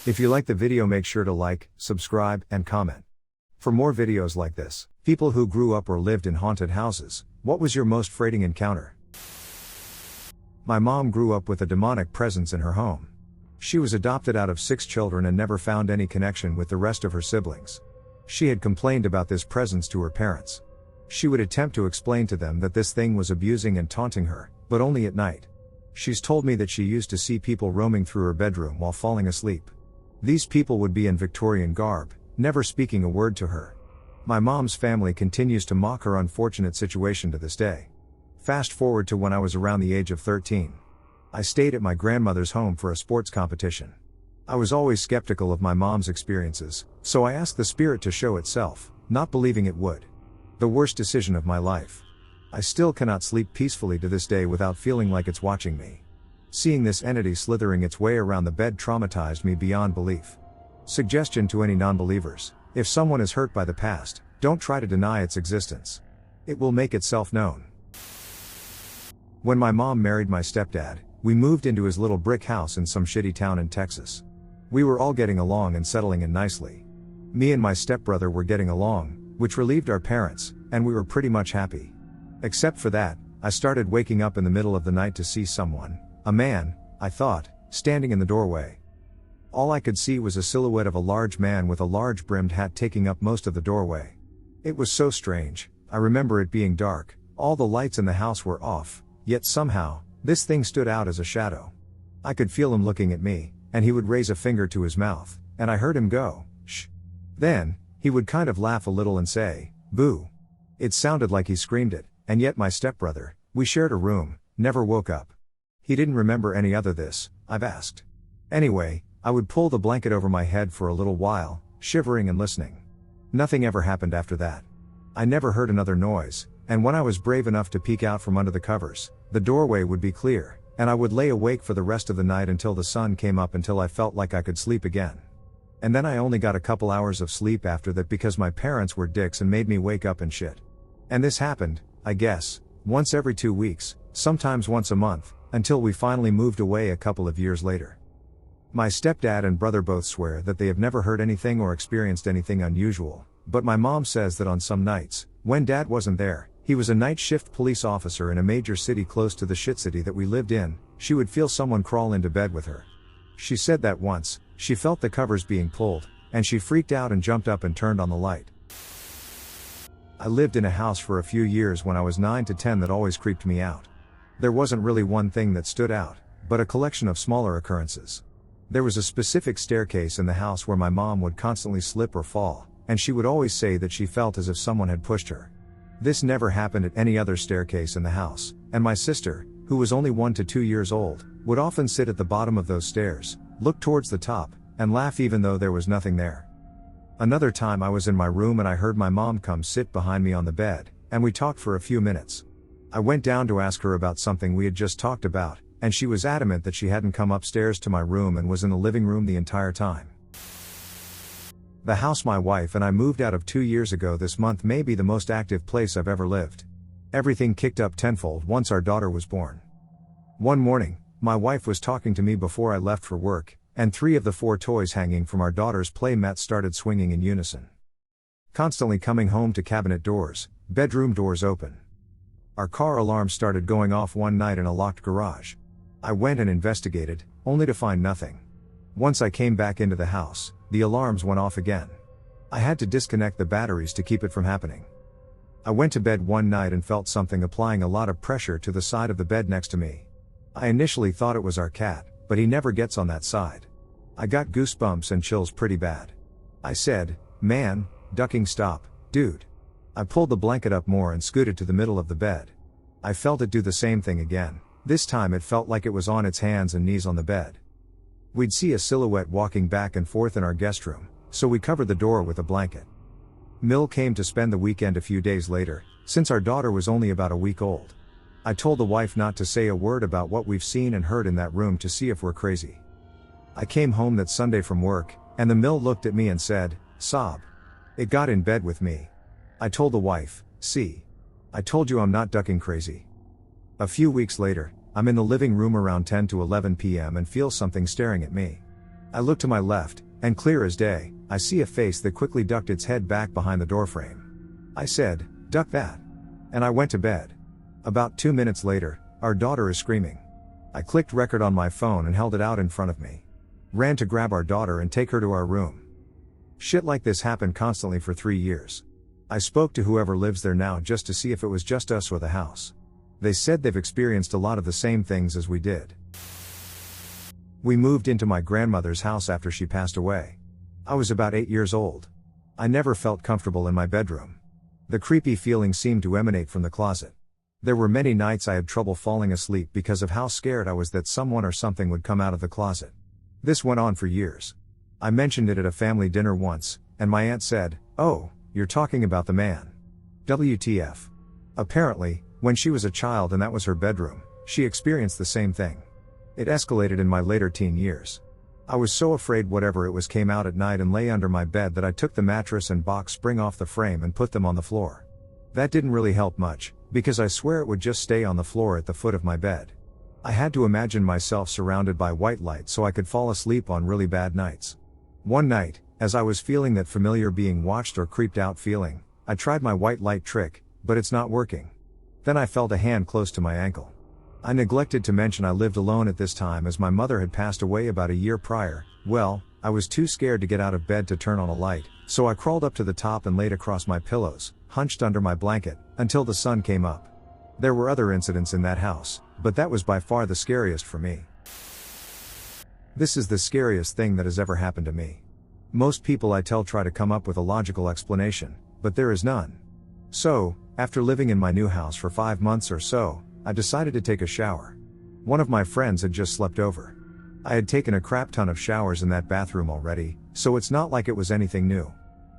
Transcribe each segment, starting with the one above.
If you like the video, make sure to like, subscribe, and comment. For more videos like this, people who grew up or lived in haunted houses, what was your most frightening encounter? My mom grew up with a demonic presence in her home. She was adopted out of 6 children and never found any connection with the rest of her siblings. She had complained about this presence to her parents. She would attempt to explain to them that this thing was abusing and taunting her, but only at night. She's told me that she used to see people roaming through her bedroom while falling asleep. These people would be in Victorian garb, never speaking a word to her. My mom's family continues to mock her unfortunate situation to this day. Fast forward to when I was around the age of 13. I stayed at my grandmother's home for a sports competition. I was always skeptical of my mom's experiences, so I asked the spirit to show itself, not believing it would. The worst decision of my life. I still cannot sleep peacefully to this day without feeling like it's watching me. Seeing this entity slithering its way around the bed traumatized me beyond belief. Suggestion to any non-believers: if someone is hurt by the past, don't try to deny its existence. It will make itself known. When my mom married my stepdad, we moved into his little brick house in some shitty town in Texas. We were all getting along and settling in nicely. Me and my stepbrother were getting along, which relieved our parents, and we were pretty much happy. Except for that, I started waking up in the middle of the night to see someone, a man, I thought, standing in the doorway. All I could see was a silhouette of a large man with a large brimmed hat taking up most of the doorway. It was so strange. I remember it being dark, all the lights in the house were off, yet somehow, this thing stood out as a shadow. I could feel him looking at me, and he would raise a finger to his mouth, and I heard him go, "Shh." Then, he would kind of laugh a little and say, "Boo." It sounded like he screamed it, and yet my stepbrother, we shared a room, never woke up. He didn't remember any other this, I've asked. Anyway, I would pull the blanket over my head for a little while, shivering and listening. Nothing ever happened after that. I never heard another noise, and when I was brave enough to peek out from under the covers, the doorway would be clear, and I would lay awake for the rest of the night until the sun came up until I felt like I could sleep again. And then I only got a couple hours of sleep after that because my parents were dicks and made me wake up and shit. And this happened, I guess, once every 2 weeks, sometimes once a month, until we finally moved away a couple of years later. My stepdad and brother both swear that they have never heard anything or experienced anything unusual, but my mom says that on some nights, when dad wasn't there, he was a night shift police officer in a major city close to the shit city that we lived in, she would feel someone crawl into bed with her. She said that once, she felt the covers being pulled, and she freaked out and jumped up and turned on the light. I lived in a house for a few years when I was 9 to 10 that always creeped me out. There wasn't really one thing that stood out, but a collection of smaller occurrences. There was a specific staircase in the house where my mom would constantly slip or fall, and she would always say that she felt as if someone had pushed her. This never happened at any other staircase in the house, and my sister, who was only 1 to 2 years old, would often sit at the bottom of those stairs, look towards the top, and laugh even though there was nothing there. Another time I was in my room and I heard my mom come sit behind me on the bed, and we talked for a few minutes. I went down to ask her about something we had just talked about, and she was adamant that she hadn't come upstairs to my room and was in the living room the entire time. The house my wife and I moved out of 2 years ago this month may be the most active place I've ever lived. Everything kicked up tenfold once our daughter was born. One morning, my wife was talking to me before I left for work, and 3 of the 4 toys hanging from our daughter's play mat started swinging in unison. Constantly coming home to cabinet doors, bedroom doors open. Our car alarm started going off one night in a locked garage. I went and investigated, only to find nothing. Once I came back into the house, the alarms went off again. I had to disconnect the batteries to keep it from happening. I went to bed one night and felt something applying a lot of pressure to the side of the bed next to me. I initially thought it was our cat, but he never gets on that side. I got goosebumps and chills pretty bad. I said, "Man, ducking stop, dude." I pulled the blanket up more and scooted to the middle of the bed. I felt it do the same thing again. This time it felt like it was on its hands and knees on the bed. We'd see a silhouette walking back and forth in our guest room, so we covered the door with a blanket. Mill came to spend the weekend a few days later, since our daughter was only about a week old. I told the wife not to say a word about what we've seen and heard in that room to see if we're crazy. I came home that Sunday from work, and the Mill looked at me and said, "Sob." It got in bed with me. I told the wife, "See. I told you I'm not ducking crazy." A few weeks later, I'm in the living room around 10 to 11 p.m. and feel something staring at me. I look to my left, and clear as day, I see a face that quickly ducked its head back behind the doorframe. I said, "Duck that." And I went to bed. About 2 minutes later, our daughter is screaming. I clicked record on my phone and held it out in front of me. Ran to grab our daughter and take her to our room. Shit like this happened constantly for 3 years. I spoke to whoever lives there now just to see if it was just us or the house. They said they've experienced a lot of the same things as we did. We moved into my grandmother's house after she passed away. I was about 8 years old. I never felt comfortable in my bedroom. The creepy feeling seemed to emanate from the closet. There were many nights I had trouble falling asleep because of how scared I was that someone or something would come out of the closet. This went on for years. I mentioned it at a family dinner once, and my aunt said, "Oh, you're talking about the man. WTF." Apparently, when she was a child and that was her bedroom, she experienced the same thing. It escalated in my later teen years. I was so afraid whatever it was came out at night and lay under my bed that I took the mattress and box spring off the frame and put them on the floor. That didn't really help much, because I swear it would just stay on the floor at the foot of my bed. I had to imagine myself surrounded by white light so I could fall asleep on really bad nights. One night, as I was feeling that familiar being watched or creeped out feeling, I tried my white light trick, but it's not working. Then I felt a hand close to my ankle. I neglected to mention I lived alone at this time as my mother had passed away about a year prior. Well, I was too scared to get out of bed to turn on a light, so I crawled up to the top and laid across my pillows, hunched under my blanket, until the sun came up. There were other incidents in that house, but that was by far the scariest for me. This is the scariest thing that has ever happened to me. Most people I tell try to come up with a logical explanation, but there is none. So, after living in my new house for 5 months or so, I decided to take a shower. One of my friends had just slept over. I had taken a crap ton of showers in that bathroom already, so it's not like it was anything new.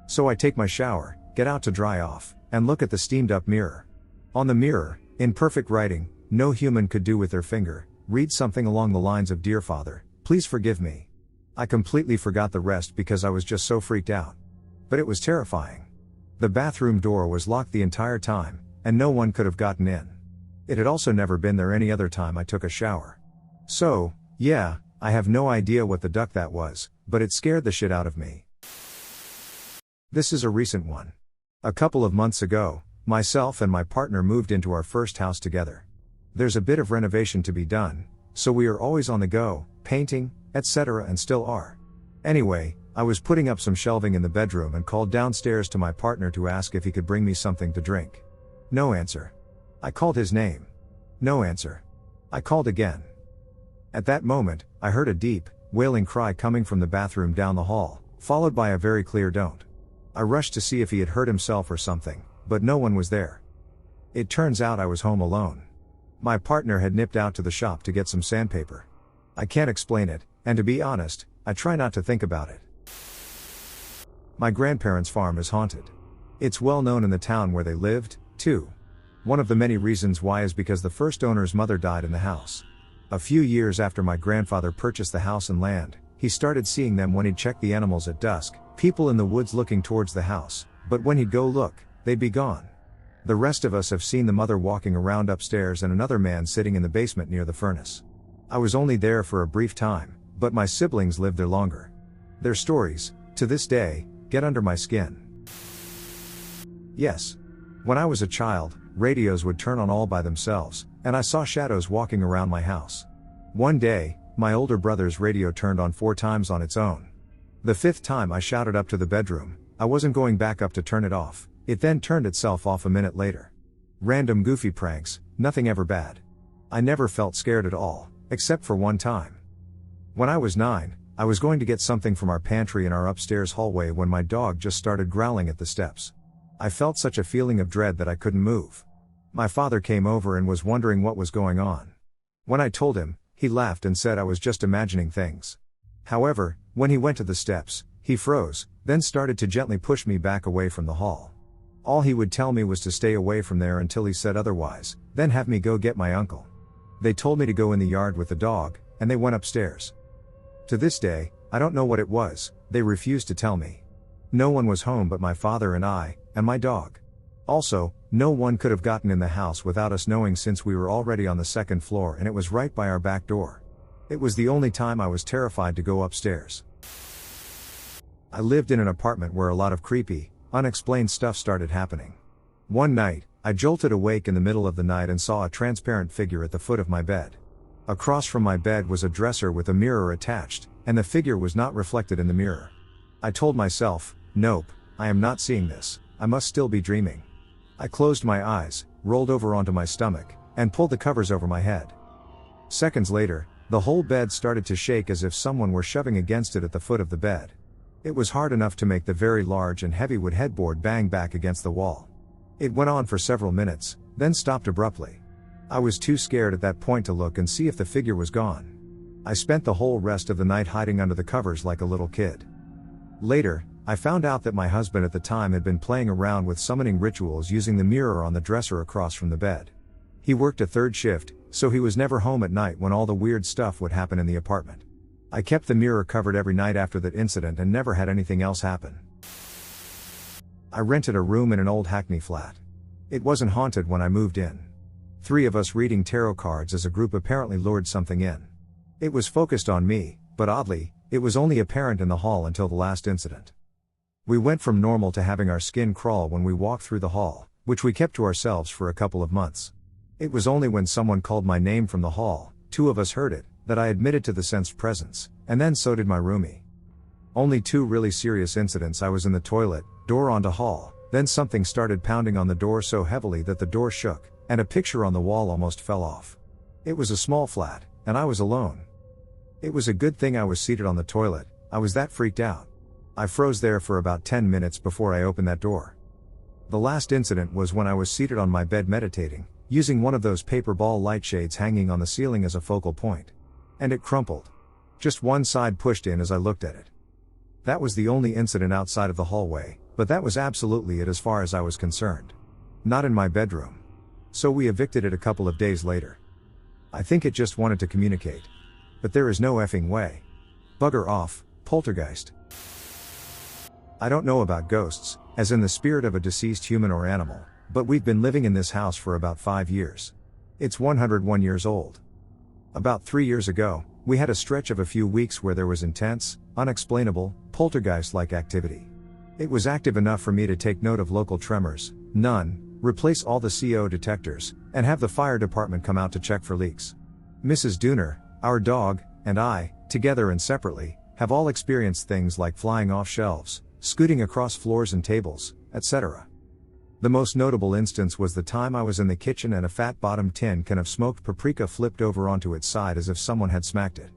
So I take my shower, get out to dry off, and look at the steamed up mirror. On the mirror, in perfect writing, no human could do with their finger, read something along the lines of "Dear Father, please forgive me." I completely forgot the rest because I was just so freaked out. But it was terrifying. The bathroom door was locked the entire time, and no one could have gotten in. It had also never been there any other time I took a shower. So, yeah, I have no idea what the duck that was, but it scared the shit out of me. This is a recent one. A couple of months ago, myself and my partner moved into our first house together. There's a bit of renovation to be done, so we are always on the go, painting, etc., and still are. Anyway, I was putting up some shelving in the bedroom and called downstairs to my partner to ask if he could bring me something to drink. No answer. I called his name. No answer. I called again. At that moment, I heard a deep, wailing cry coming from the bathroom down the hall, followed by a very clear "don't." I rushed to see if he had hurt himself or something, but no one was there. It turns out I was home alone. My partner had nipped out to the shop to get some sandpaper. I can't explain it, and to be honest, I try not to think about it. My grandparents' farm is haunted. It's well known in the town where they lived, too. One of the many reasons why is because the first owner's mother died in the house. A few years after my grandfather purchased the house and land, he started seeing them when he'd check the animals at dusk, people in the woods looking towards the house, but when he'd go look, they'd be gone. The rest of us have seen the mother walking around upstairs and another man sitting in the basement near the furnace. I was only there for a brief time, but my siblings lived there longer. Their stories, to this day, get under my skin. Yes. When I was a child, radios would turn on all by themselves, and I saw shadows walking around my house. One day, my older brother's radio turned on 4 times on its own. The 5th time I shouted up to the bedroom, I wasn't going back up to turn it off. It then turned itself off a minute later. Random goofy pranks, nothing ever bad. I never felt scared at all, except for one time. When I was 9, I was going to get something from our pantry in our upstairs hallway when my dog just started growling at the steps. I felt such a feeling of dread that I couldn't move. My father came over and was wondering what was going on. When I told him, he laughed and said I was just imagining things. However, when he went to the steps, he froze, then started to gently push me back away from the hall. All he would tell me was to stay away from there until he said otherwise, then have me go get my uncle. They told me to go in the yard with the dog, and they went upstairs. To this day, I don't know what it was, they refused to tell me. No one was home but my father and I, and my dog. Also, No one could have gotten in the house without us knowing since we were already on the second floor and it was right by our back door. It was the only time I was terrified to go upstairs. I lived in an apartment where a lot of creepy, unexplained stuff started happening. One night, I jolted awake in the middle of the night and saw a transparent figure at the foot of my bed. Across from my bed was a dresser with a mirror attached, and the figure was not reflected in the mirror. I told myself, nope, I am not seeing this, I must still be dreaming. I closed my eyes, rolled over onto my stomach, and pulled the covers over my head. Seconds later, the whole bed started to shake as if someone were shoving against it at the foot of the bed. It was hard enough to make the very large and heavy wood headboard bang back against the wall. It went on for several minutes, then stopped abruptly. I was too scared at that point to look and see if the figure was gone. I spent the whole rest of the night hiding under the covers like a little kid. Later, I found out that my husband at the time had been playing around with summoning rituals using the mirror on the dresser across from the bed. He worked a third shift, so he was never home at night when all the weird stuff would happen in the apartment. I kept the mirror covered every night after that incident and never had anything else happen. I rented a room in an old Hackney flat. It wasn't haunted when I moved in. 3 of us reading tarot cards as a group apparently lured something in. It was focused on me, but oddly, it was only apparent in the hall until the last incident. We went from normal to having our skin crawl when we walked through the hall, which we kept to ourselves for a couple of months. It was only when someone called my name from the hall, 2 of us heard it, that I admitted to the sensed presence, and then so did my roomie. Only 2 really serious incidents. I was in the toilet, door onto hall, then something started pounding on the door so heavily that the door shook, and a picture on the wall almost fell off. It was a small flat, and I was alone. It was a good thing I was seated on the toilet, I was that freaked out. I froze there for about 10 minutes before I opened that door. The last incident was when I was seated on my bed meditating, using one of those paper ball light shades hanging on the ceiling as a focal point. And it crumpled. Just one side pushed in as I looked at it. That was the only incident outside of the hallway, but that was absolutely it as far as I was concerned. Not in my bedroom. So we evicted it a couple of days later. I think it just wanted to communicate. But there is no effing way. Bugger off, Poltergeist. I don't know about ghosts, as in the spirit of a deceased human or animal, but we've been living in this house for about 5 years. It's 101 years old. About 3 years ago, we had a stretch of a few weeks where there was intense, unexplainable, poltergeist-like activity. It was active enough for me to take note of local tremors, none, replace all the CO detectors, and have the fire department come out to check for leaks. Mrs. Dooner, our dog, and I, together and separately, have all experienced things like flying off shelves, scooting across floors and tables, etc. The most notable instance was the time I was in the kitchen and a fat-bottomed tin can of smoked paprika flipped over onto its side as if someone had smacked it.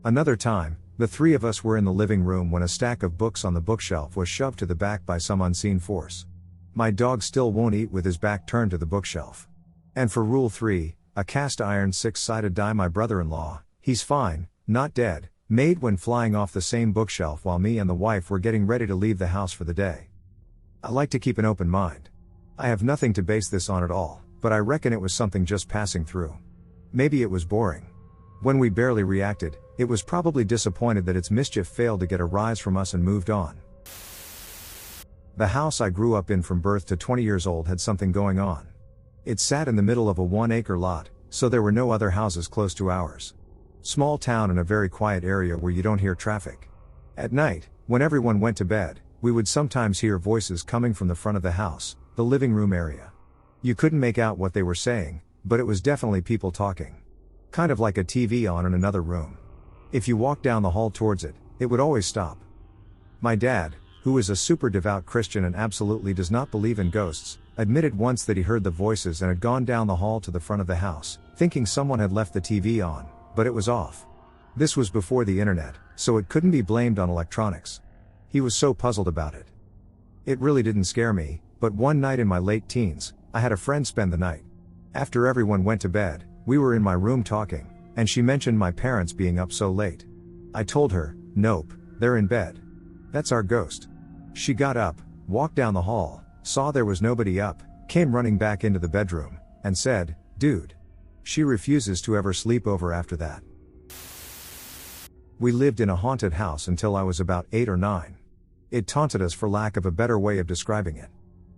Another time, the 3 of us were in the living room when a stack of books on the bookshelf was shoved to the back by some unseen force. My dog still won't eat with his back turned to the bookshelf. And for rule 3, a cast iron 6-sided die my brother-in-law, he's fine, not dead, made when flying off the same bookshelf while me and the wife were getting ready to leave the house for the day. I like to keep an open mind. I have nothing to base this on at all, but I reckon it was something just passing through. Maybe it was boring. When we barely reacted, it was probably disappointed that its mischief failed to get a rise from us and moved on. The house I grew up in from birth to 20 years old had something going on. It sat in the middle of a 1-acre lot, so there were no other houses close to ours. Small town in a very quiet area where you don't hear traffic. At night, when everyone went to bed, we would sometimes hear voices coming from the front of the house, the living room area. You couldn't make out what they were saying, but it was definitely people talking. Kind of like a TV on in another room. If you walked down the hall towards it, it would always stop. My dad, who is a super devout Christian and absolutely does not believe in ghosts, admitted once that he heard the voices and had gone down the hall to the front of the house, thinking someone had left the TV on, but it was off. This was before the internet, so it couldn't be blamed on electronics. He was so puzzled about it. It really didn't scare me, but one night in my late teens, I had a friend spend the night. After everyone went to bed, we were in my room talking, and she mentioned my parents being up so late. I told her, nope, they're in bed. That's our ghost. She got up, walked down the hall, saw there was nobody up, came running back into the bedroom, and said, dude. She refuses to ever sleep over after that. We lived in a haunted house until I was about 8 or 9. It taunted us for lack of a better way of describing it.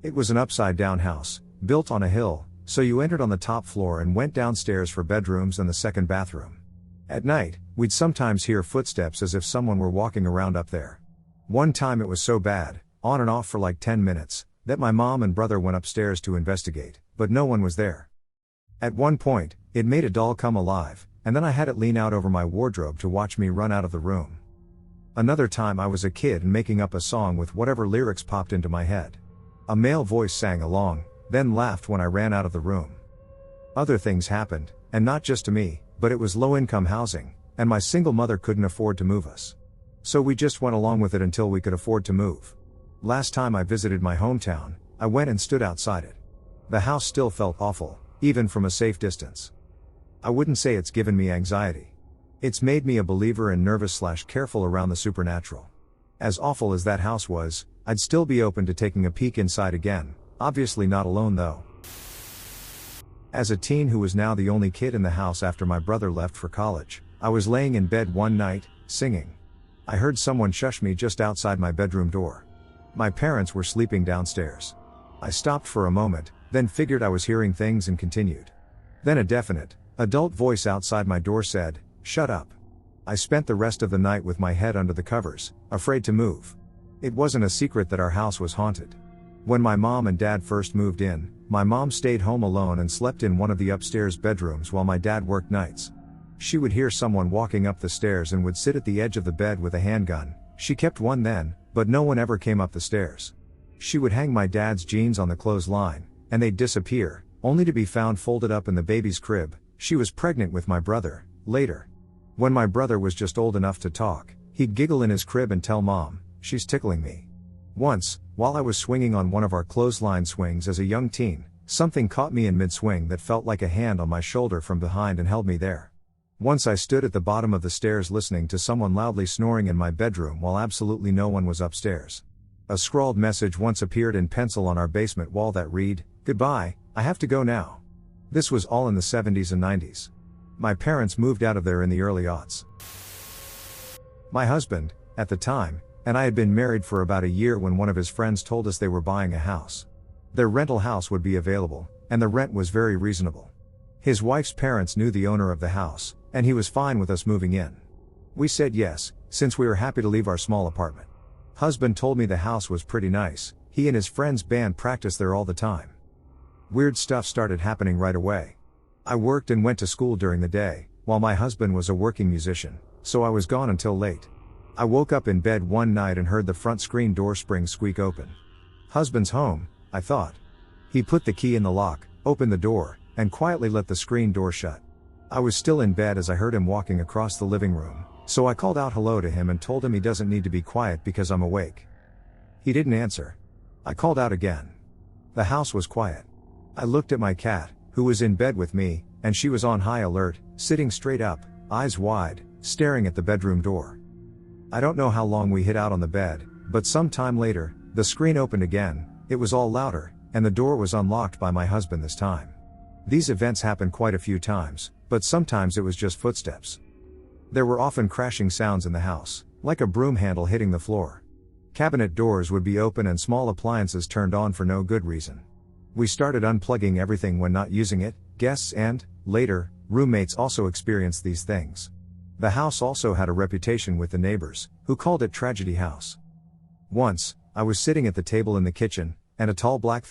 It was an upside-down house, built on a hill, so you entered on the top floor and went downstairs for bedrooms and the second bathroom. At night, we'd sometimes hear footsteps as if someone were walking around up there. One time it was so bad, on and off for like 10 minutes, that my mom and brother went upstairs to investigate, but no one was there. At one point, it made a doll come alive, and then I had it lean out over my wardrobe to watch me run out of the room. Another time I was a kid and making up a song with whatever lyrics popped into my head. A male voice sang along, then laughed when I ran out of the room. Other things happened, and not just to me, but it was low-income housing, and my single mother couldn't afford to move us. So we just went along with it until we could afford to move. Last time I visited my hometown, I went and stood outside it. The house still felt awful, even from a safe distance. I wouldn't say it's given me anxiety. It's made me a believer and nervous/careful around the supernatural. As awful as that house was, I'd still be open to taking a peek inside again, obviously not alone though. As a teen who was now the only kid in the house after my brother left for college, I was laying in bed one night, singing. I heard someone shush me just outside my bedroom door. My parents were sleeping downstairs. I stopped for a moment, then figured I was hearing things and continued. Then a definite, adult voice outside my door said, "Shut up." I spent the rest of the night with my head under the covers, afraid to move. It wasn't a secret that our house was haunted. When my mom and dad first moved in, my mom stayed home alone and slept in one of the upstairs bedrooms while my dad worked nights. She would hear someone walking up the stairs and would sit at the edge of the bed with a handgun. She kept one then, but no one ever came up the stairs. She would hang my dad's jeans on the clothesline, and they'd disappear, only to be found folded up in the baby's crib. She was pregnant with my brother, later. When my brother was just old enough to talk, he'd giggle in his crib and tell Mom, "She's tickling me." Once, while I was swinging on one of our clothesline swings as a young teen, something caught me in mid-swing that felt like a hand on my shoulder from behind and held me there. Once I stood at the bottom of the stairs listening to someone loudly snoring in my bedroom while absolutely no one was upstairs. A scrawled message once appeared in pencil on our basement wall that read, "Goodbye, I have to go now." This was all in the 70s and 90s. My parents moved out of there in the early aughts. My husband, at the time, and I had been married for about a year when one of his friends told us they were buying a house. Their rental house would be available, and the rent was very reasonable. His wife's parents knew the owner of the house, and he was fine with us moving in. We said yes, since we were happy to leave our small apartment. Husband told me the house was pretty nice. He and his friend's band practiced there all the time. Weird stuff started happening right away. I worked and went to school during the day, while my husband was a working musician, so I was gone until late. I woke up in bed one night and heard the front screen door spring squeak open. Husband's home, I thought. He put the key in the lock, opened the door, and quietly let the screen door shut. I was still in bed as I heard him walking across the living room, so I called out hello to him and told him he doesn't need to be quiet because I'm awake. He didn't answer. I called out again. The house was quiet. I looked at my cat, who was in bed with me, and she was on high alert, sitting straight up, eyes wide, staring at the bedroom door. I don't know how long we hid out on the bed, but some time later, the screen opened again. It was all louder, and the door was unlocked by my husband this time. These events happened quite a few times, but sometimes it was just footsteps. There were often crashing sounds in the house, like a broom handle hitting the floor. Cabinet doors would be open and small appliances turned on for no good reason. We started unplugging everything when not using it. Guests and, later, roommates also experienced these things. The house also had a reputation with the neighbors, who called it Tragedy House. Once, I was sitting at the table in the kitchen, and a tall black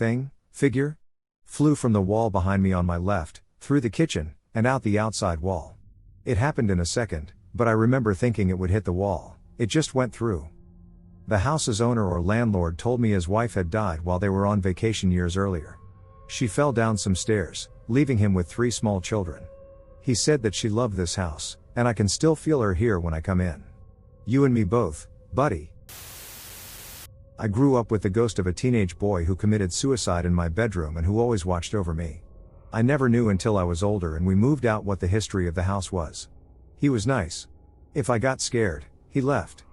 figure, flew from the wall behind me on my left, through the kitchen, and out the outside wall. It happened in a second, but I remember thinking it would hit the wall. It just went through. The house's owner or landlord told me his wife had died while they were on vacation years earlier. She fell down some stairs, leaving him with 3 small children. He said that she loved this house, and I can still feel her here when I come in. You and me both, buddy. I grew up with the ghost of a teenage boy who committed suicide in my bedroom and who always watched over me. I never knew until I was older and we moved out what the history of the house was. He was nice. If I got scared, he left.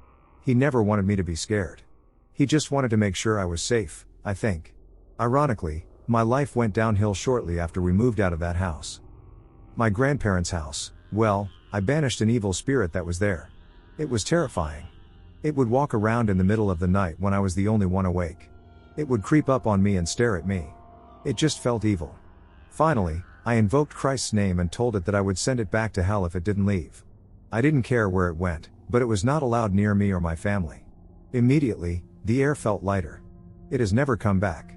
He never wanted me to be scared. He just wanted to make sure I was safe, I think. Ironically, my life went downhill shortly after we moved out of that house. My grandparents' house, well, I banished an evil spirit that was there. It was terrifying. It would walk around in the middle of the night when I was the only one awake. It would creep up on me and stare at me. It just felt evil. Finally, I invoked Christ's name and told it that I would send it back to hell if it didn't leave. I didn't care where it went, but it was not allowed near me or my family. Immediately, the air felt lighter. It has never come back.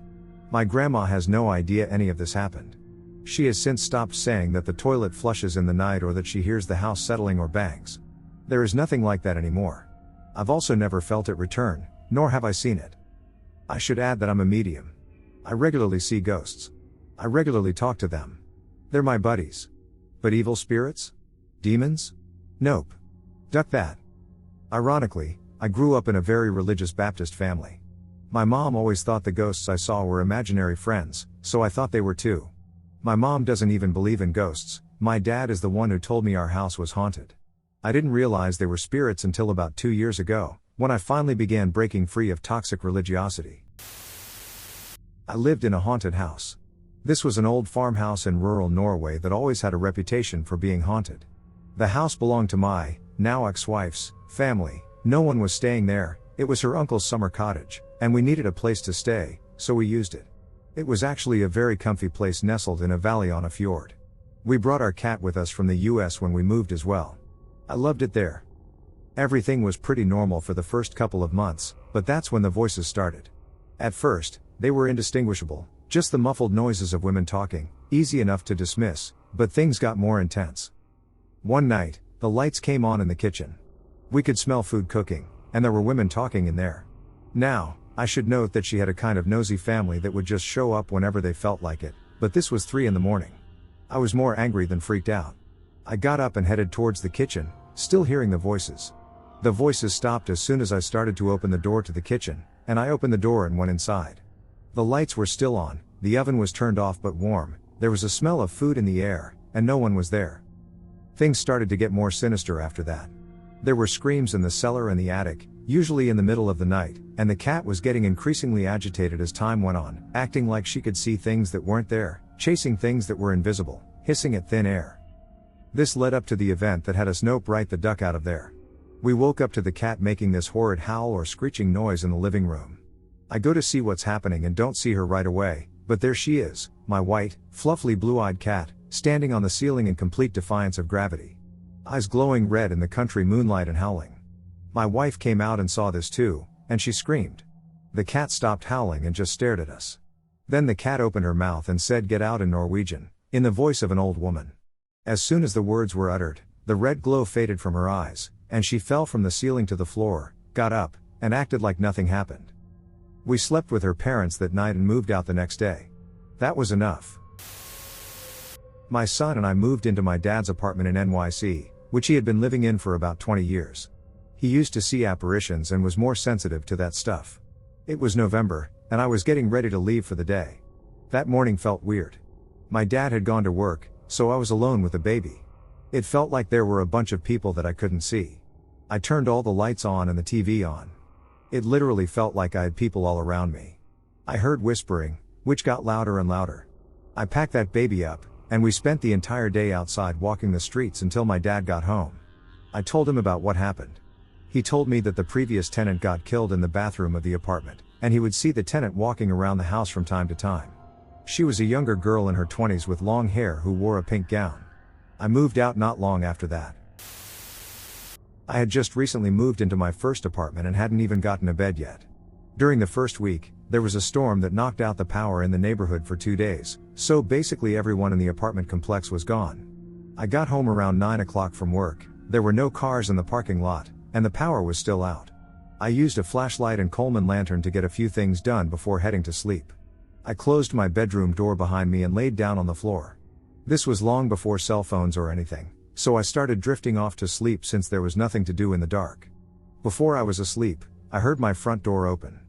My grandma has no idea any of this happened. She has since stopped saying that the toilet flushes in the night or that she hears the house settling or bangs. There is nothing like that anymore. I've also never felt it return, nor have I seen it. I should add that I'm a medium. I regularly see ghosts. I regularly talk to them. They're my buddies. But evil spirits? Demons? Nope. Duck that. Ironically, I grew up in a very religious Baptist family. My mom always thought the ghosts I saw were imaginary friends, so I thought they were too. My mom doesn't even believe in ghosts. My dad is the one who told me our house was haunted. I didn't realize they were spirits until about 2 years ago, when I finally began breaking free of toxic religiosity. I lived in a haunted house. This was an old farmhouse in rural Norway that always had a reputation for being haunted. The house belonged to my, now ex-wife's, family. No one was staying there. It was her uncle's summer cottage, and we needed a place to stay, so we used it. It was actually a very comfy place nestled in a valley on a fjord. We brought our cat with us from the US when we moved as well. I loved it there. Everything was pretty normal for the first couple of months, but that's when the voices started. At first, they were indistinguishable, just the muffled noises of women talking, easy enough to dismiss, but things got more intense. One night, the lights came on in the kitchen. We could smell food cooking, and there were women talking in there. Now, I should note that she had a kind of nosy family that would just show up whenever they felt like it, but this was 3 a.m. I was more angry than freaked out. I got up and headed towards the kitchen, still hearing the voices. The voices stopped as soon as I started to open the door to the kitchen, and I opened the door and went inside. The lights were still on, the oven was turned off but warm, there was a smell of food in the air, and no one was there. Things started to get more sinister after that. There were screams in the cellar and the attic, usually in the middle of the night, and the cat was getting increasingly agitated as time went on, acting like she could see things that weren't there, chasing things that were invisible, hissing at thin air. This led up to the event that had us nope right the duck out of there. We woke up to the cat making this horrid howl or screeching noise in the living room. I go to see what's happening and don't see her right away, but there she is, my white, fluffy blue-eyed cat, standing on the ceiling in complete defiance of gravity. Eyes glowing red in the country moonlight and howling. My wife came out and saw this too, and she screamed. The cat stopped howling and just stared at us. Then the cat opened her mouth and said "Get out" in Norwegian, in the voice of an old woman. As soon as the words were uttered, the red glow faded from her eyes, and she fell from the ceiling to the floor, got up, and acted like nothing happened. We slept with her parents that night and moved out the next day. That was enough. My son and I moved into my dad's apartment in NYC, which he had been living in for about 20 years. He used to see apparitions and was more sensitive to that stuff. It was November, and I was getting ready to leave for the day. That morning felt weird. My dad had gone to work, so I was alone with the baby. It felt like there were a bunch of people that I couldn't see. I turned all the lights on and the TV on. It literally felt like I had people all around me. I heard whispering, which got louder and louder. I packed that baby up, and we spent the entire day outside walking the streets until my dad got home. I told him about what happened. He told me that the previous tenant got killed in the bathroom of the apartment, and he would see the tenant walking around the house from time to time. She was a younger girl in her 20s with long hair who wore a pink gown. I moved out not long after that. I had just recently moved into my first apartment and hadn't even gotten a bed yet. During the first week, there was a storm that knocked out the power in the neighborhood for 2 days, so basically everyone in the apartment complex was gone. I got home around 9 o'clock from work, there were no cars in the parking lot, and the power was still out. I used a flashlight and Coleman lantern to get a few things done before heading to sleep. I closed my bedroom door behind me and laid down on the floor. This was long before cell phones or anything, so I started drifting off to sleep since there was nothing to do in the dark. Before I was asleep, I heard my front door open.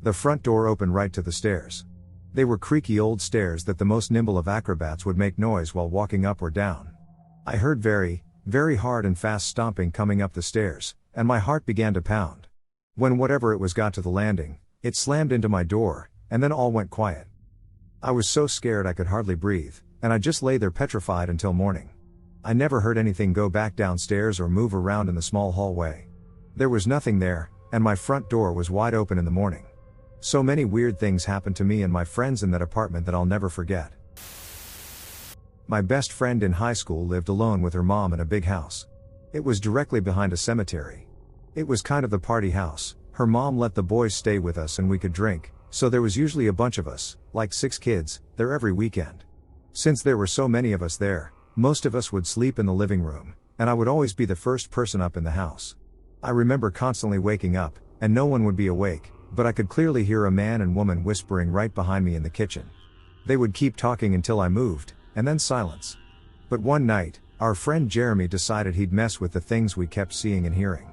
The front door opened right to the stairs. They were creaky old stairs that the most nimble of acrobats would make noise while walking up or down. I heard very, very hard and fast stomping coming up the stairs, and my heart began to pound. When whatever it was got to the landing, it slammed into my door, and then all went quiet. I was so scared I could hardly breathe, and I just lay there petrified until morning. I never heard anything go back downstairs or move around in the small hallway. There was nothing there, and my front door was wide open in the morning. So many weird things happened to me and my friends in that apartment that I'll never forget. My best friend in high school lived alone with her mom in a big house. It was directly behind a cemetery. It was kind of the party house. Her mom let the boys stay with us and we could drink, so there was usually a bunch of us, like 6 kids, there every weekend. Since there were so many of us there, most of us would sleep in the living room, and I would always be the first person up in the house. I remember constantly waking up, and no one would be awake, but I could clearly hear a man and woman whispering right behind me in the kitchen. They would keep talking until I moved, and then silence. But one night, our friend Jeremy decided he'd mess with the things we kept seeing and hearing.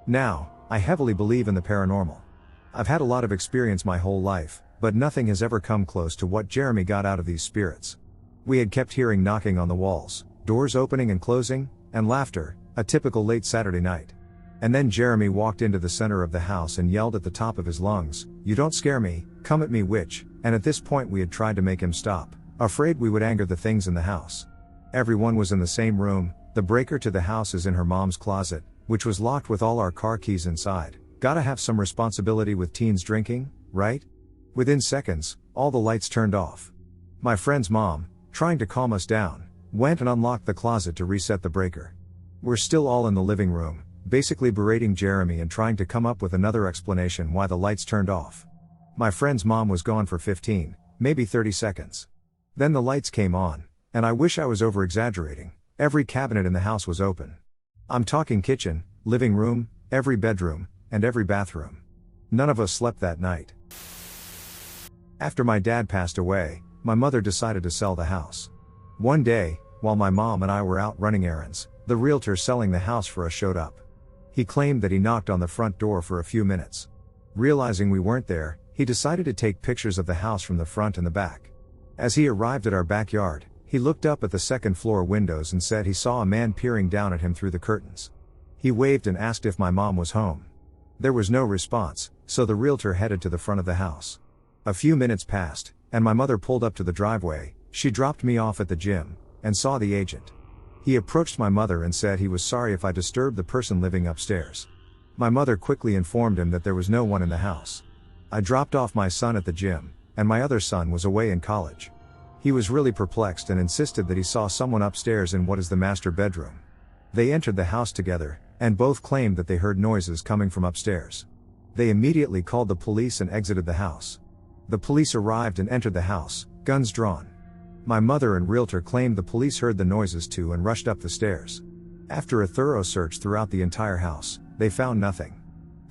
Now, I heavily believe in the paranormal. I've had a lot of experience my whole life, but nothing has ever come close to what Jeremy got out of these spirits. We had kept hearing knocking on the walls, doors opening and closing, and laughter, a typical late Saturday night. And then Jeremy walked into the center of the house and yelled at the top of his lungs, "You don't scare me, come at me witch," and at this point we had tried to make him stop, afraid we would anger the things in the house. Everyone was in the same room, the breaker to the house is in her mom's closet, which was locked with all our car keys inside. Gotta have some responsibility with teens drinking, right? Within seconds, all the lights turned off. My friend's mom, trying to calm us down, went and unlocked the closet to reset the breaker. We're still all in the living room, basically berating Jeremy and trying to come up with another explanation why the lights turned off. My friend's mom was gone for 15, maybe 30 seconds. Then the lights came on, and I wish I was over-exaggerating, every cabinet in the house was open. I'm talking kitchen, living room, every bedroom, and every bathroom. None of us slept that night. After my dad passed away, my mother decided to sell the house. One day, while my mom and I were out running errands, the realtor selling the house for us showed up. He claimed that he knocked on the front door for a few minutes. Realizing we weren't there, he decided to take pictures of the house from the front and the back. As he arrived at our backyard, he looked up at the second floor windows and said he saw a man peering down at him through the curtains. He waved and asked if my mom was home. There was no response, so the realtor headed to the front of the house. A few minutes passed, and my mother pulled up to the driveway. She dropped me off at the gym, and saw the agent. He approached my mother and said he was sorry if I disturbed the person living upstairs. My mother quickly informed him that there was no one in the house. I dropped off my son at the gym, and my other son was away in college. He was really perplexed and insisted that he saw someone upstairs in what is the master bedroom. They entered the house together, and both claimed that they heard noises coming from upstairs. They immediately called the police and exited the house. The police arrived and entered the house, guns drawn. My mother and realtor claimed the police heard the noises too and rushed up the stairs. After a thorough search throughout the entire house, they found nothing.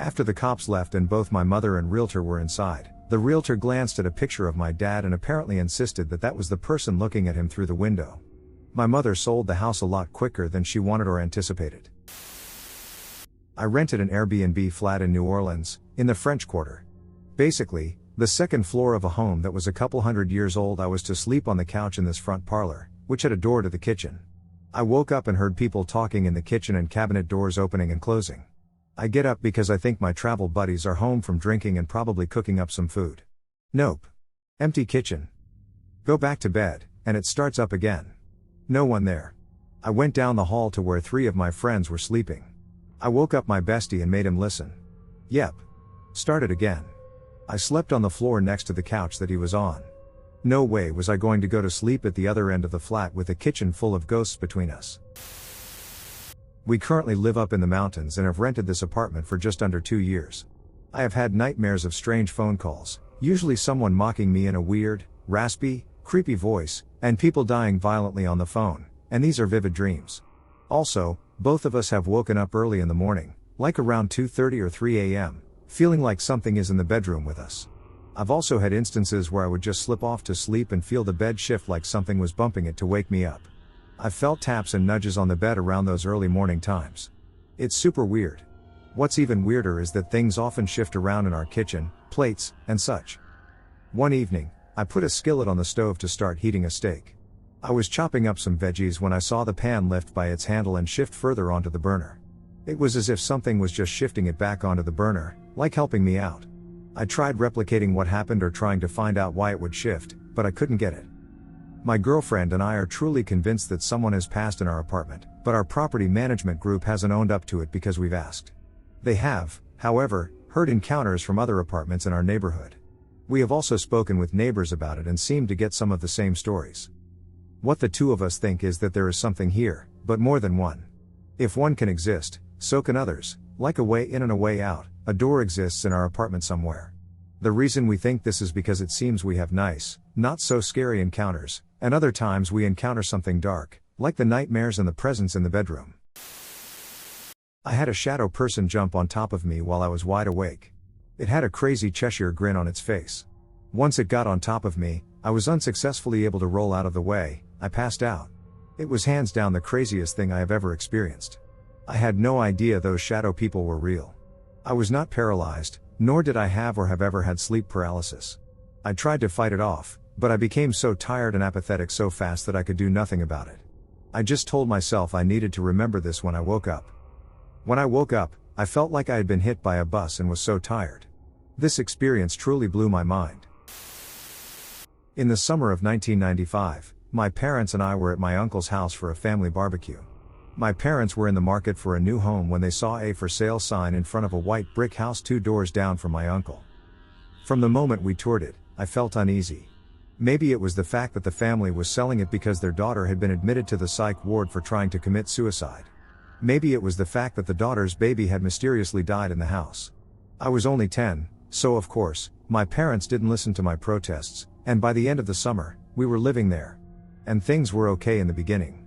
After the cops left and both my mother and realtor were inside, the realtor glanced at a picture of my dad and apparently insisted that that was the person looking at him through the window. My mother sold the house a lot quicker than she wanted or anticipated. I rented an Airbnb flat in New Orleans, in the French Quarter. Basically, the second floor of a home that was a couple hundred years old. I was to sleep on the couch in this front parlor, which had a door to the kitchen. I woke up and heard people talking in the kitchen and cabinet doors opening and closing. I get up because I think my travel buddies are home from drinking and probably cooking up some food. Nope. Empty kitchen. Go back to bed, and it starts up again. No one there. I went down the hall to where 3 of my friends were sleeping. I woke up my bestie and made him listen. Yep. Started again. I slept on the floor next to the couch that he was on. No way was I going to go to sleep at the other end of the flat with a kitchen full of ghosts between us. We currently live up in the mountains and have rented this apartment for just under 2 years. I have had nightmares of strange phone calls, usually someone mocking me in a weird, raspy, creepy voice, and people dying violently on the phone, and these are vivid dreams. Also, both of us have woken up early in the morning, like around 2:30 or 3 a.m., feeling like something is in the bedroom with us. I've also had instances where I would just slip off to sleep and feel the bed shift like something was bumping it to wake me up. I've felt taps and nudges on the bed around those early morning times. It's super weird. What's even weirder is that things often shift around in our kitchen, plates, and such. One evening, I put a skillet on the stove to start heating a steak. I was chopping up some veggies when I saw the pan lift by its handle and shift further onto the burner. It was as if something was just shifting it back onto the burner, like helping me out. I tried replicating what happened or trying to find out why it would shift, but I couldn't get it. My girlfriend and I are truly convinced that someone has passed in our apartment, but our property management group hasn't owned up to it because we've asked. They have, however, heard encounters from other apartments in our neighborhood. We have also spoken with neighbors about it and seem to get some of the same stories. What the two of us think is that there is something here, but more than one. If one can exist, so can others, like a way in and a way out. A door exists in our apartment somewhere. The reason we think this is because it seems we have nice, not so scary encounters, and other times we encounter something dark, like the nightmares and the presence in the bedroom. I had a shadow person jump on top of me while I was wide awake. It had a crazy Cheshire grin on its face. Once it got on top of me, I was unsuccessfully able to roll out of the way. I passed out. It was hands down the craziest thing I have ever experienced. I had no idea those shadow people were real. I was not paralyzed, nor did I have or have ever had sleep paralysis. I tried to fight it off, but I became so tired and apathetic so fast that I could do nothing about it. I just told myself I needed to remember this when I woke up. When I woke up, I felt like I had been hit by a bus and was so tired. This experience truly blew my mind. In the summer of 1995, my parents and I were at my uncle's house for a family barbecue. My parents were in the market for a new home when they saw a for sale sign in front of a white brick house 2 doors down from my uncle. From the moment we toured it, I felt uneasy. Maybe it was the fact that the family was selling it because their daughter had been admitted to the psych ward for trying to commit suicide. Maybe it was the fact that the daughter's baby had mysteriously died in the house. I was only 10, so of course, my parents didn't listen to my protests, and by the end of the summer, we were living there. And things were okay in the beginning.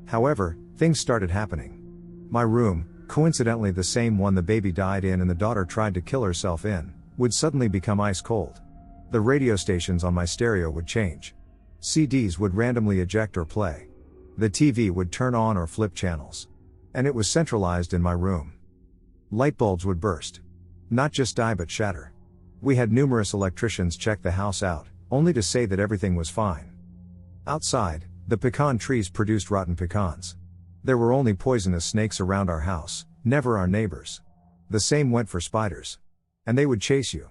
However, things started happening. My room, coincidentally the same one the baby died in and the daughter tried to kill herself in, would suddenly become ice cold. The radio stations on my stereo would change. CDs would randomly eject or play. The TV would turn on or flip channels. And it was centralized in my room. Light bulbs would burst. Not just die but shatter. We had numerous electricians check the house out, only to say that everything was fine. Outside, the pecan trees produced rotten pecans. There were only poisonous snakes around our house, never our neighbors. The same went for spiders. And they would chase you.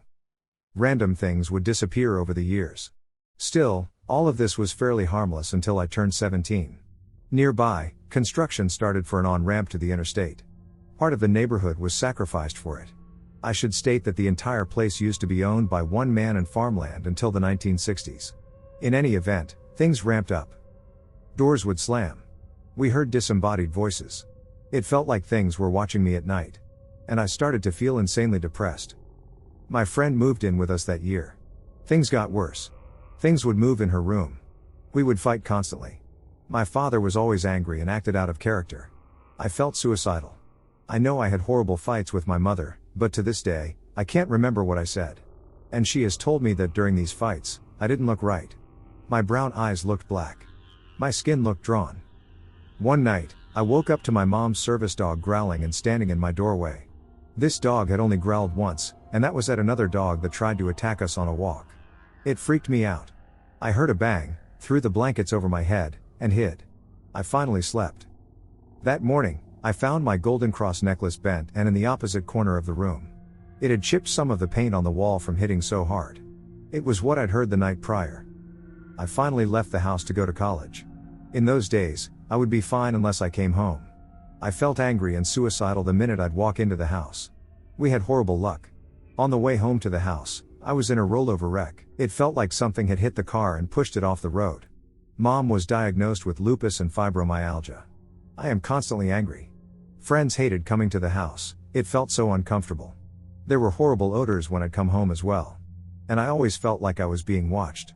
Random things would disappear over the years. Still, all of this was fairly harmless until I turned 17. Nearby, construction started for an on-ramp to the interstate. Part of the neighborhood was sacrificed for it. I should state that the entire place used to be owned by one man and farmland until the 1960s. In any event, things ramped up. Doors would slam. We heard disembodied voices. It felt like things were watching me at night. And I started to feel insanely depressed. My friend moved in with us that year. Things got worse. Things would move in her room. We would fight constantly. My father was always angry and acted out of character. I felt suicidal. I know I had horrible fights with my mother, but to this day, I can't remember what I said. And she has told me that during these fights, I didn't look right. My brown eyes looked black. My skin looked drawn. One night, I woke up to my mom's service dog growling and standing in my doorway. This dog had only growled once, and that was at another dog that tried to attack us on a walk. It freaked me out. I heard a bang, threw the blankets over my head, and hid. I finally slept. That morning, I found my golden cross necklace bent and in the opposite corner of the room. It had chipped some of the paint on the wall from hitting so hard. It was what I'd heard the night prior. I finally left the house to go to college. In those days, I would be fine unless I came home. I felt angry and suicidal the minute I'd walk into the house. We had horrible luck. On the way home to the house, I was in a rollover wreck. It felt like something had hit the car and pushed it off the road. Mom was diagnosed with lupus and fibromyalgia. I am constantly angry. Friends hated coming to the house, it felt so uncomfortable. There were horrible odors when I'd come home as well. And I always felt like I was being watched.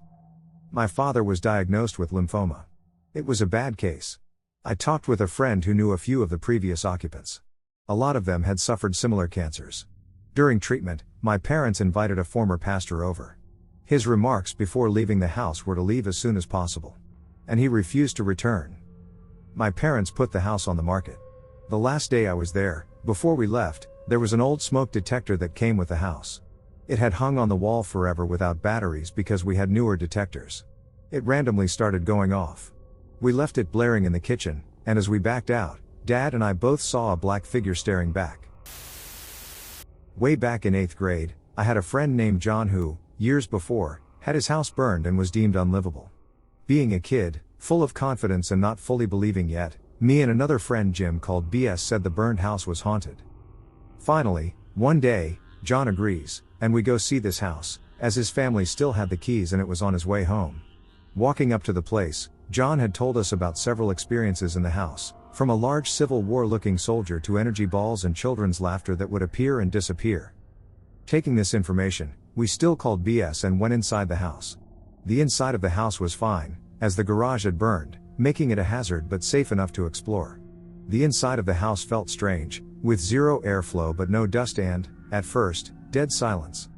My father was diagnosed with lymphoma. It was a bad case. I talked with a friend who knew a few of the previous occupants. A lot of them had suffered similar cancers. During treatment, my parents invited a former pastor over. His remarks before leaving the house were to leave as soon as possible. And he refused to return. My parents put the house on the market. The last day I was there, before we left, there was an old smoke detector that came with the house. It had hung on the wall forever without batteries because we had newer detectors. It randomly started going off. We left it blaring in the kitchen, and as we backed out, Dad and I both saw a black figure staring back. Way back in 8th grade, I had a friend named John who, years before, had his house burned and was deemed unlivable. Being a kid, full of confidence and not fully believing yet, me and another friend Jim called BS said the burned house was haunted. Finally, one day, John agrees, and we go see this house, as his family still had the keys and it was on his way home. Walking up to the place, John had told us about several experiences in the house, from a large Civil War-looking soldier to energy balls and children's laughter that would appear and disappear. Taking this information, we still called BS and went inside the house. The inside of the house was fine, as the garage had burned, making it a hazard but safe enough to explore. The inside of the house felt strange, with zero airflow but no dust and, at first, dead silence.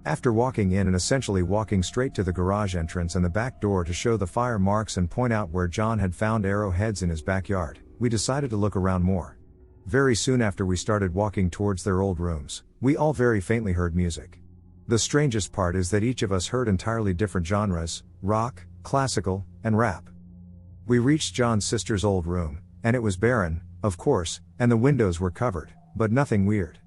After walking in and essentially walking straight to the garage entrance and the back door to show the fire marks and point out where John had found arrowheads in his backyard, we decided to look around more. Very soon after we started walking towards their old rooms, we all very faintly heard music. The strangest part is that each of us heard entirely different genres: rock, classical, and rap. We reached John's sister's old room, and it was barren, of course, and the windows were covered, but nothing weird.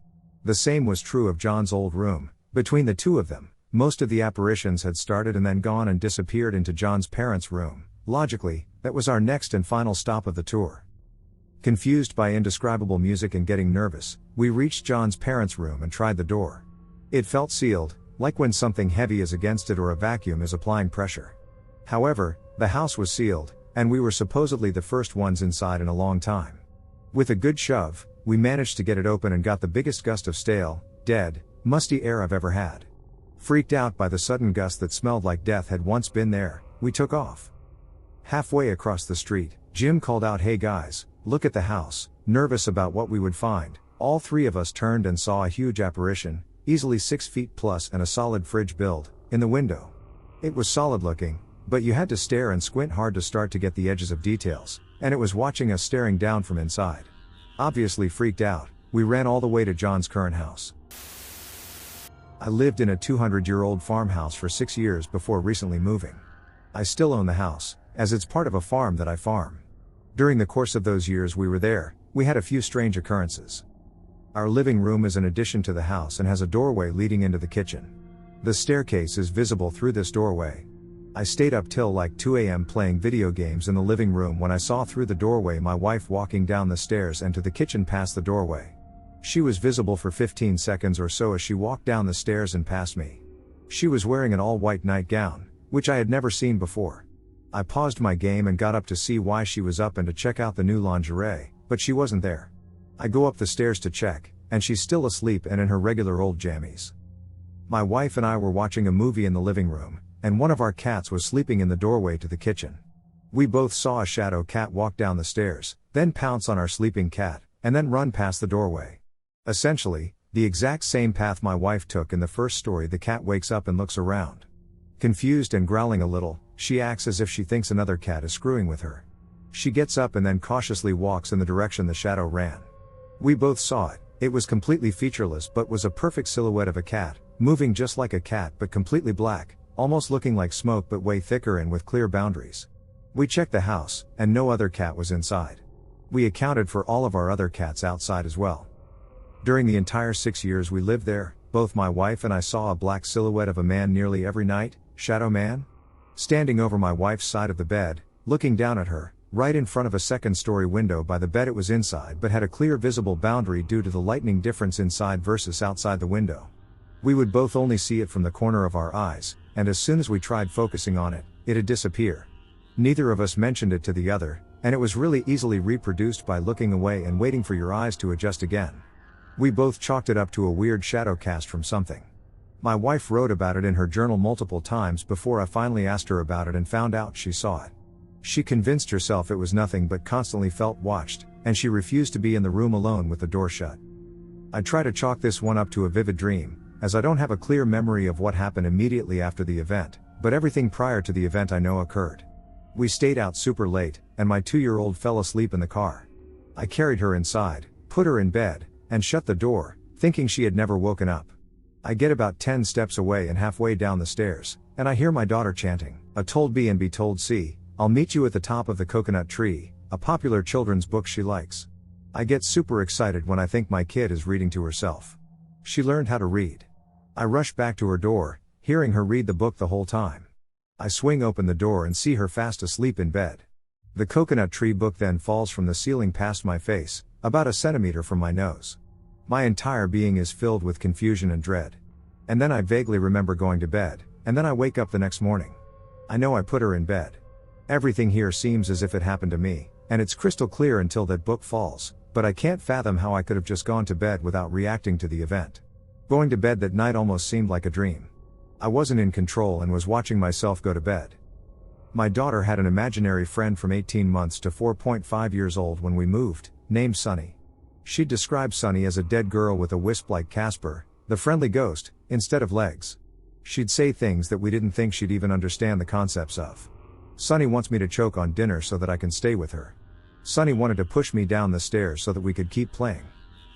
The same was true of John's old room. Between the two of them, most of the apparitions had started and then gone and disappeared into John's parents' room. Logically, that was our next and final stop of the tour. Confused by indescribable music and getting nervous, we reached John's parents' room and tried the door. It felt sealed, like when something heavy is against it or a vacuum is applying pressure. However, the house was sealed, and we were supposedly the first ones inside in a long time. With a good shove, we managed to get it open and got the biggest gust of stale, dead, musty air I've ever had. Freaked out by the sudden gust that smelled like death had once been there, we took off. Halfway across the street, Jim called out, "Hey guys, look at the house." Nervous about what we would find, all three of us turned and saw a huge apparition, easily 6 feet plus and a solid fridge build, in the window. It was solid looking, but you had to stare and squint hard to start to get the edges of details, and it was watching us staring down from inside. Obviously freaked out, we ran all the way to John's current house. I lived in a 200-year-old farmhouse for 6 years before recently moving. I still own the house, as it's part of a farm that I farm. During the course of those years we were there, we had a few strange occurrences. Our living room is an addition to the house and has a doorway leading into the kitchen. The staircase is visible through this doorway. I stayed up till like 2 a.m. playing video games in the living room when I saw through the doorway my wife walking down the stairs and to the kitchen past the doorway. She was visible for 15 seconds or so as she walked down the stairs and past me. She was wearing an all-white nightgown, which I had never seen before. I paused my game and got up to see why she was up and to check out the new lingerie, but she wasn't there. I go up the stairs to check, and she's still asleep and in her regular old jammies. My wife and I were watching a movie in the living room, and one of our cats was sleeping in the doorway to the kitchen. We both saw a shadow cat walk down the stairs, then pounce on our sleeping cat, and then run past the doorway. Essentially, the exact same path my wife took in the first story. The cat wakes up and looks around. Confused and growling a little, she acts as if she thinks another cat is screwing with her. She gets up and then cautiously walks in the direction the shadow ran. We both saw it. It was completely featureless but was a perfect silhouette of a cat, moving just like a cat but completely black, almost looking like smoke but way thicker and with clear boundaries. We checked the house, and no other cat was inside. We accounted for all of our other cats outside as well. During the entire 6 years we lived there, both my wife and I saw a black silhouette of a man nearly every night. Shadow man? Standing over my wife's side of the bed, looking down at her, right in front of a second-story window by the bed. It was inside but had a clear visible boundary due to the lightning difference inside versus outside the window. We would both only see it from the corner of our eyes, and as soon as we tried focusing on it, it'd disappear. Neither of us mentioned it to the other, and it was really easily reproduced by looking away and waiting for your eyes to adjust again. We both chalked it up to a weird shadow cast from something. My wife wrote about it in her journal multiple times before I finally asked her about it and found out she saw it. She convinced herself it was nothing but constantly felt watched, and she refused to be in the room alone with the door shut. I try to chalk this one up to a vivid dream, as I don't have a clear memory of what happened immediately after the event, but everything prior to the event I know occurred. We stayed out super late, and my 2-year-old fell asleep in the car. I carried her inside, put her in bed, and shut the door, thinking she had never woken up. I get about 10 steps away and halfway down the stairs, and I hear my daughter chanting, "A told B and be told C, I'll meet you at the top of the coconut tree," a popular children's book she likes. I get super excited when I think my kid is reading to herself. She learned how to read. I rush back to her door, hearing her read the book the whole time. I swing open the door and see her fast asleep in bed. The coconut tree book then falls from the ceiling past my face, about a centimeter from my nose. My entire being is filled with confusion and dread. And then I vaguely remember going to bed, and then I wake up the next morning. I know I put her in bed. Everything here seems as if it happened to me, and it's crystal clear until that book falls, but I can't fathom how I could have just gone to bed without reacting to the event. Going to bed that night almost seemed like a dream. I wasn't in control and was watching myself go to bed. My daughter had an imaginary friend from 18 months to 4.5 years old when we moved, named Sunny. She'd describe Sunny as a dead girl with a wisp like Casper, the friendly ghost, instead of legs. She'd say things that we didn't think she'd even understand the concepts of. Sunny wants me to choke on dinner so that I can stay with her. Sunny wanted to push me down the stairs so that we could keep playing.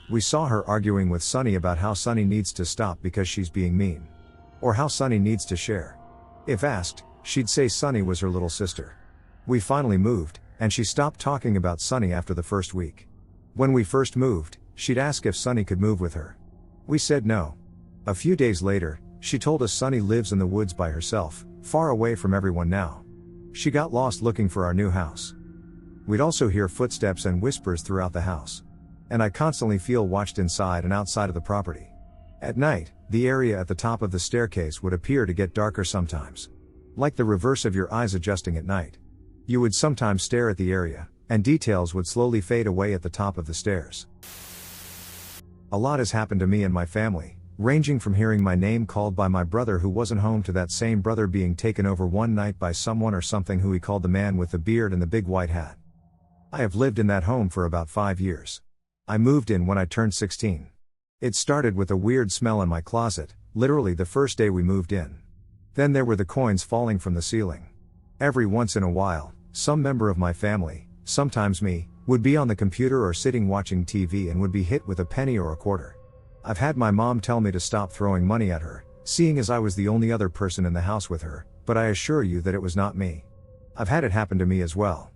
We saw her arguing with Sunny about how Sunny needs to stop because she's being mean. Or how Sunny needs to share. If asked, she'd say Sunny was her little sister. We finally moved, and she stopped talking about Sunny after the first week. When we first moved, she'd ask if Sunny could move with her. We said no. A few days later, she told us Sunny lives in the woods by herself, far away from everyone now. She got lost looking for our new house. We'd also hear footsteps and whispers throughout the house. And I constantly feel watched inside and outside of the property. At night, the area at the top of the staircase would appear to get darker sometimes. Like the reverse of your eyes adjusting at night. You would sometimes stare at the area, and details would slowly fade away at the top of the stairs. A lot has happened to me and my family, ranging from hearing my name called by my brother who wasn't home to that same brother being taken over one night by someone or something who he called the man with the beard and the big white hat. I have lived in that home for about 5 years. I moved in when I turned 16. It started with a weird smell in my closet, literally the first day we moved in. Then there were the coins falling from the ceiling. Every once in a while, some member of my family, sometimes me, would be on the computer or sitting watching TV and would be hit with a penny or a quarter. I've had my mom tell me to stop throwing money at her, seeing as I was the only other person in the house with her, but I assure you that it was not me. I've had it happen to me as well.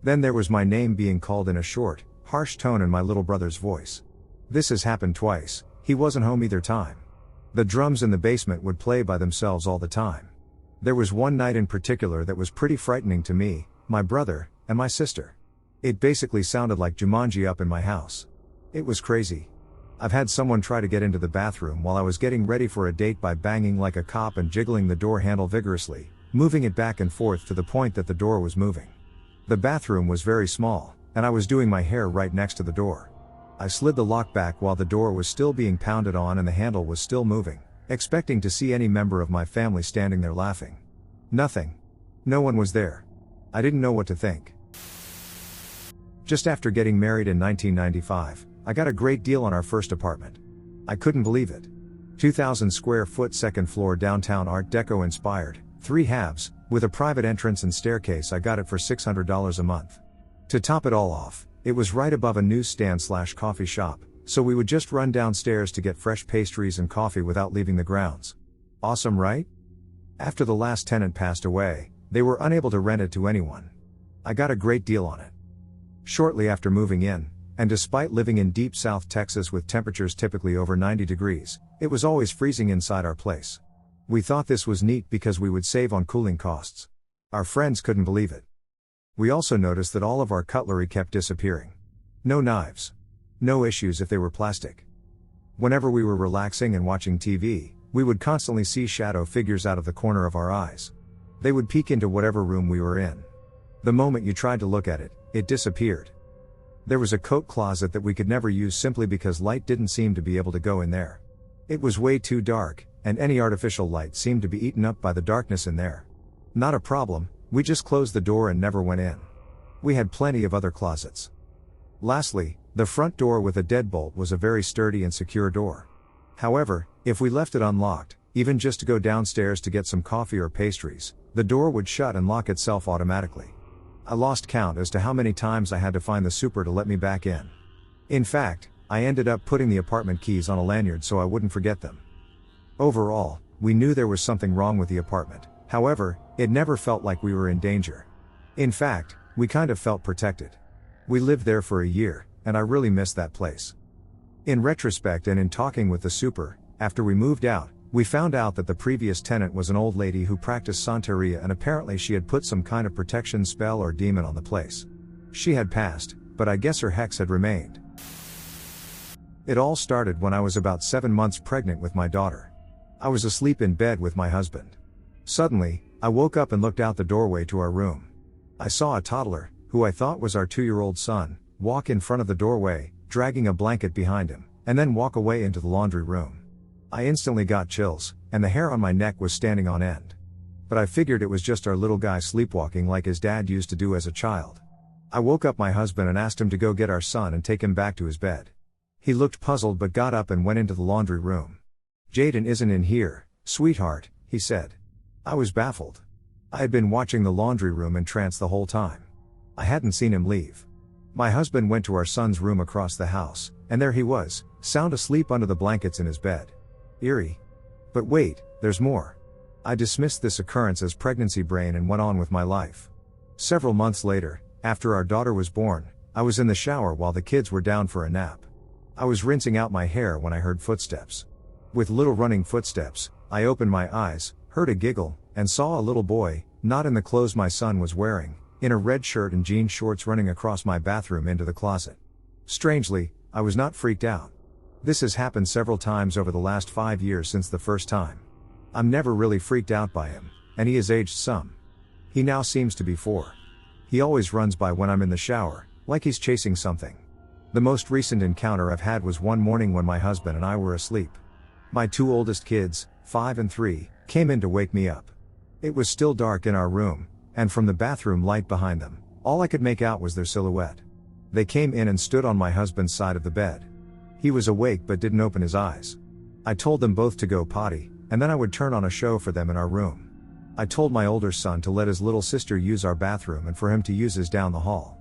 Then there was my name being called in a short, harsh tone in my little brother's voice. This has happened twice. He wasn't home either time. The drums in the basement would play by themselves all the time. There was one night in particular that was pretty frightening to me, my brother, and my sister. It basically sounded like Jumanji up in my house. It was crazy. I've had someone try to get into the bathroom while I was getting ready for a date by banging like a cop and jiggling the door handle vigorously, moving it back and forth to the point that the door was moving. The bathroom was very small, and I was doing my hair right next to the door. I slid the lock back while the door was still being pounded on and the handle was still moving, expecting to see any member of my family standing there laughing. Nothing. No one was there. I didn't know what to think. Just after getting married in 1995, I got a great deal on our first apartment. I couldn't believe it. 2,000 square foot second floor downtown Art Deco inspired, 3 halves, with a private entrance and staircase. I got it for $600 a month. To top it all off, it was right above a newsstand/coffee shop, so we would just run downstairs to get fresh pastries and coffee without leaving the grounds. Awesome, right? After the last tenant passed away, they were unable to rent it to anyone. I got a great deal on it. Shortly after moving in, and despite living in deep South Texas with temperatures typically over 90 degrees, it was always freezing inside our place. We thought this was neat because we would save on cooling costs. Our friends couldn't believe it. We also noticed that all of our cutlery kept disappearing. No knives. No issues if they were plastic. Whenever we were relaxing and watching TV, we would constantly see shadow figures out of the corner of our eyes. They would peek into whatever room we were in. The moment you tried to look at it, it disappeared. There was a coat closet that we could never use simply because light didn't seem to be able to go in there. It was way too dark, and any artificial light seemed to be eaten up by the darkness in there. Not a problem, we just closed the door and never went in. We had plenty of other closets. Lastly, the front door with a deadbolt was a very sturdy and secure door. However, if we left it unlocked, even just to go downstairs to get some coffee or pastries, the door would shut and lock itself automatically. I lost count as to how many times I had to find the super to let me back in. In fact, I ended up putting the apartment keys on a lanyard so I wouldn't forget them. Overall, we knew there was something wrong with the apartment. However, it never felt like we were in danger. In fact, we kind of felt protected. We lived there for a year, and I really missed that place. In retrospect and in talking with the super, after we moved out, we found out that the previous tenant was an old lady who practiced Santeria, and apparently she had put some kind of protection spell or demon on the place. She had passed, but I guess her hex had remained. It all started when I was about 7 months pregnant with my daughter. I was asleep in bed with my husband. Suddenly, I woke up and looked out the doorway to our room. I saw a toddler, who I thought was our 2-year-old son, walk in front of the doorway, dragging a blanket behind him, and then walk away into the laundry room. I instantly got chills, and the hair on my neck was standing on end. But I figured it was just our little guy sleepwalking like his dad used to do as a child. I woke up my husband and asked him to go get our son and take him back to his bed. He looked puzzled but got up and went into the laundry room. "Jaden isn't in here, sweetheart," he said. I was baffled. I had been watching the laundry room in trance the whole time. I hadn't seen him leave. My husband went to our son's room across the house, and there he was, sound asleep under the blankets in his bed. Eerie. But wait, there's more. I dismissed this occurrence as pregnancy brain and went on with my life. Several months later, after our daughter was born, I was in the shower while the kids were down for a nap. I was rinsing out my hair when I heard footsteps. With little running footsteps, I opened my eyes, heard a giggle, and saw a little boy, not in the clothes my son was wearing, in a red shirt and jean shorts running across my bathroom into the closet. Strangely, I was not freaked out. This has happened several times over the last 5 years since the first time. I'm never really freaked out by him, and he has aged some. He now seems to be 4. He always runs by when I'm in the shower, like he's chasing something. The most recent encounter I've had was one morning when my husband and I were asleep. My 2 oldest kids, 5 and 3, came in to wake me up. It was still dark in our room, and from the bathroom light behind them, all I could make out was their silhouette. They came in and stood on my husband's side of the bed. He was awake but didn't open his eyes. I told them both to go potty, and then I would turn on a show for them in our room. I told my older son to let his little sister use our bathroom and for him to use his down the hall.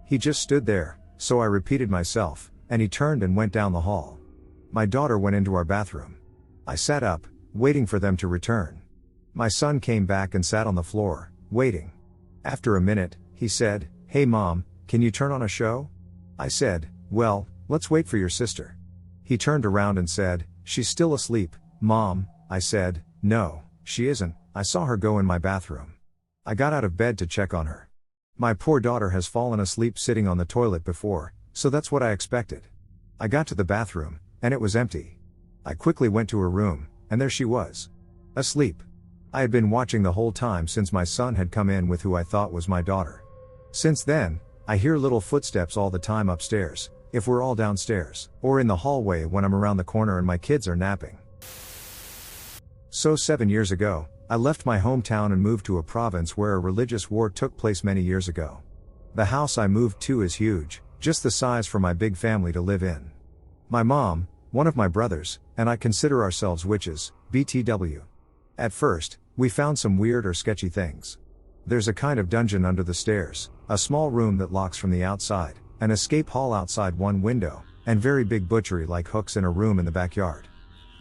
He just stood there, so I repeated myself, and he turned and went down the hall. My daughter went into our bathroom. I sat up, waiting for them to return. My son came back and sat on the floor, waiting. After a minute, he said, "Hey Mom, can you turn on a show?" I said, "Well, let's wait for your sister." He turned around and said, "She's still asleep, Mom." I said, "No, she isn't, I saw her go in my bathroom." I got out of bed to check on her. My poor daughter has fallen asleep sitting on the toilet before, so that's what I expected. I got to the bathroom, and it was empty. I quickly went to her room, and there she was. Asleep. I had been watching the whole time since my son had come in with who I thought was my daughter. Since then, I hear little footsteps all the time upstairs, if we're all downstairs, or in the hallway when I'm around the corner and my kids are napping. So 7 years ago, I left my hometown and moved to a province where a religious war took place many years ago. The house I moved to is huge, just the size for my big family to live in. My mom, one of my brothers, and I consider ourselves witches, BTW. At first, we found some weird or sketchy things. There's a kind of dungeon under the stairs, a small room that locks from the outside, an escape hall outside one window, and very big butchery-like hooks in a room in the backyard.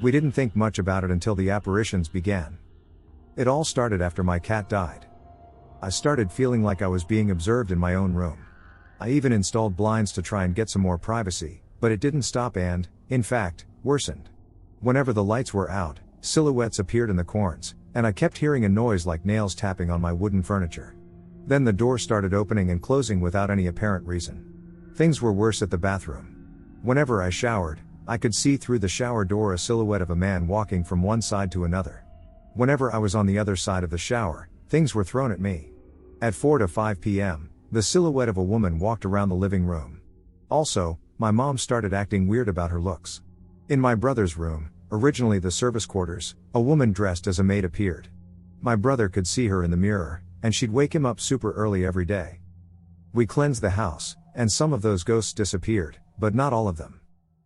We didn't think much about it until the apparitions began. It all started after my cat died. I started feeling like I was being observed in my own room. I even installed blinds to try and get some more privacy, but it didn't stop and, in fact, worsened. Whenever the lights were out, silhouettes appeared in the corners, and I kept hearing a noise like nails tapping on my wooden furniture. Then the door started opening and closing without any apparent reason. Things were worse at the bathroom. Whenever I showered, I could see through the shower door a silhouette of a man walking from one side to another. Whenever I was on the other side of the shower, things were thrown at me. At 4 to 5 p.m., the silhouette of a woman walked around the living room. Also, my mom started acting weird about her looks. In my brother's room, originally the service quarters, a woman dressed as a maid appeared. My brother could see her in the mirror, and she'd wake him up super early every day. We cleansed the house, and some of those ghosts disappeared, but not all of them.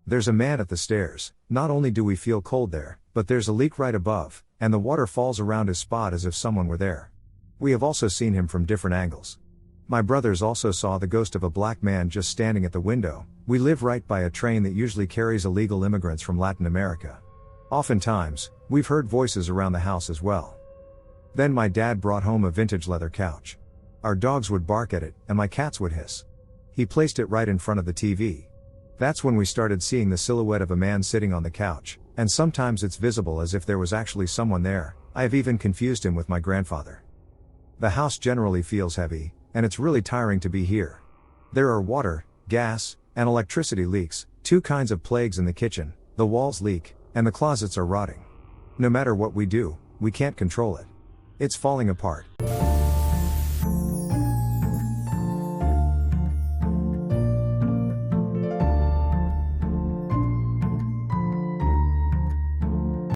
There's a man at the stairs. Not only do we feel cold there, but there's a leak right above, and the water falls around his spot as if someone were there. We have also seen him from different angles. My brothers also saw the ghost of a black man just standing at the window. We live right by a train that usually carries illegal immigrants from Latin America. Oftentimes, we've heard voices around the house as well. Then my dad brought home a vintage leather couch. Our dogs would bark at it, and my cats would hiss. He placed it right in front of the TV. That's when we started seeing the silhouette of a man sitting on the couch, and sometimes it's visible as if there was actually someone there. I have even confused him with my grandfather. The house generally feels heavy, and it's really tiring to be here. There are water, gas, and electricity leaks, 2 kinds of plagues in the kitchen, the walls leak, and the closets are rotting. No matter what we do, we can't control it. It's falling apart.